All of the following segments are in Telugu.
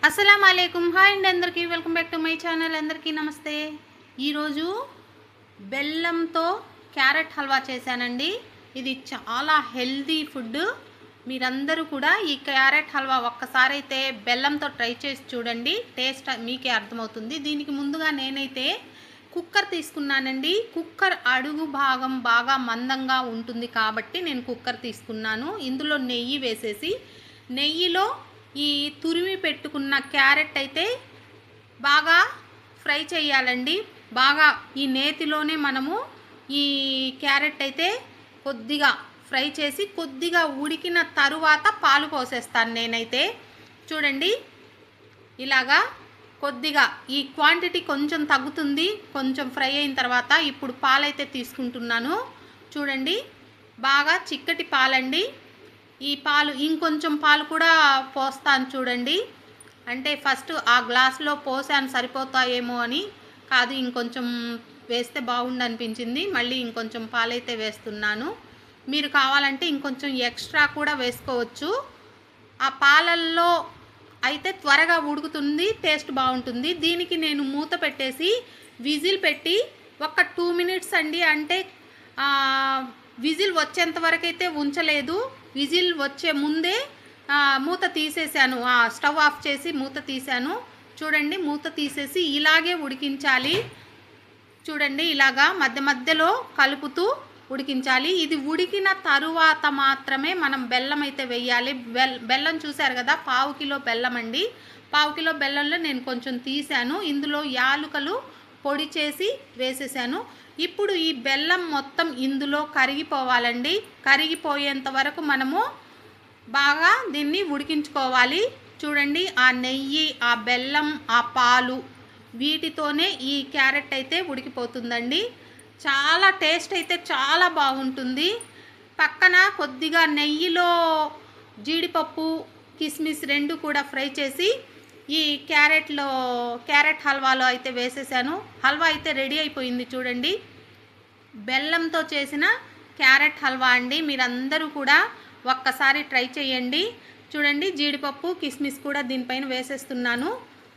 అస్సలాము అలైకుం. హాయ్ అండి అందరికీ. Welcome back to my channel. అందరికీ నమస్తే. ఈరోజు బెల్లంతో క్యారెట్ హల్వా చేశానండి. ఇది చాలా హెల్దీ ఫుడ్. మీరందరూ కూడా ఈ క్యారెట్ హల్వా ఒక్కసారి అయితే బెల్లంతో ట్రై చేసి చూడండి. టేస్ట్ మీకే అర్థమవుతుంది. దీనికి ముందుగా నేనైతే కుక్కర్ తీసుకున్నానండి. కుక్కర్ అడుగు భాగం బాగా మందంగా ఉంటుంది కాబట్టి నేను కుక్కర్ తీసుకున్నాను. ఇందులో నెయ్యి వేసేసి నెయ్యిలో ఈ తురిమి పెట్టుకున్న క్యారెట్ అయితే బాగా ఫ్రై చేయాలండి. బాగా ఈ నేతిలోనే మనము ఈ క్యారెట్ అయితే కొద్దిగా ఫ్రై చేసి కొద్దిగా ఉడికిన తరువాత పాలు పోసేస్తాను నేనైతే. చూడండి, ఇలాగా కొద్దిగా ఈ క్వాంటిటీ కొంచెం తగ్గుతుంది కొంచెం ఫ్రై అయిన తర్వాత. ఇప్పుడు పాలైతే తీసుకుంటున్నాను. చూడండి, బాగా చిక్కటి పాలండి. ఈ పాలు ఇంకొంచెం పాలు కూడా పోస్తాను చూడండి. అంటే ఫస్ట్ ఆ గ్లాస్లో పోసాను సరిపోతాయేమో అని, కాదు ఇంకొంచెం వేస్తే బాగుండు అనిపించింది. మళ్ళీ ఇంకొంచెం పాలైతే వేస్తున్నాను. మీరు కావాలంటే ఇంకొంచెం ఎక్స్ట్రా కూడా వేసుకోవచ్చు. ఆ పాలల్లో అయితే త్వరగా ఉడుకుతుంది, టేస్ట్ బాగుంటుంది. దీనికి నేను మూత పెట్టేసి విజిల్ పెట్టి ఒక 2 మినిట్స్ అండి. అంటే విజిల్ వచ్చేంత వరకు అయితే ఉంచలేదు. విజిల్ వచ్చే ముందే మూత తీసేసాను. స్టవ్ ఆఫ్ చేసి మూత తీసాను. చూడండి, మూత తీసేసి ఇలాగే ఉడికించాలి. చూడండి, ఇలాగా మధ్య మధ్యలో కలుపుతూ ఉడికించాలి. ఇది ఉడికిన తరువాత మాత్రమే మనం బెల్లం అయితే వేయాలి. బెల్లం చూశారు కదా, 1/2 కిలో బెల్లం అండి. 1/2 కిలో బెల్లంలో నేను కొంచెం తీసాను. ఇందులో యాలుకలు పొడి చేసి వేసేసాను. ఇప్పుడు ఈ బెల్లం మొత్తం ఇందులో కరిగిపోవాలండి. కరిగిపోయేంత వరకు మనము బాగా దీన్ని ఉడికించుకోవాలి. చూడండి, ఆ నెయ్యి, ఆ బెల్లం, ఆ పాలు వీటితోనే ఈ క్యారెట్ అయితే ఉడికిపోతుందండి. చాలా టేస్ట్ అయితే చాలా బాగుంటుంది. పక్కన కొద్దిగా నెయ్యిలో జీడిపప్పు, కిస్మిస్ రెండు కూడా ఫ్రై చేసి ఈ క్యారెట్ హల్వాలో అయితే వేసేసాను. హల్వా అయితే రెడీ అయిపోయింది. చూడండి, బెల్లంతో చేసిన క్యారెట్ హల్వా అండి. మీరందరూ కూడా ఒక్కసారి ట్రై చేయండి. చూడండి, జీడిపప్పు, కిస్మిస్ కూడా దీనిపైన వేసేస్తున్నాను.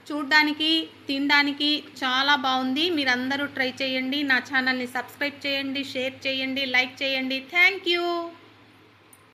చూడ్డానికి, తినడానికి చాలా బాగుంది. మీరందరూ ట్రై చేయండి. నా ఛానల్ని సబ్స్క్రైబ్ చేయండి, షేర్ చేయండి, లైక్ చేయండి. Thank you.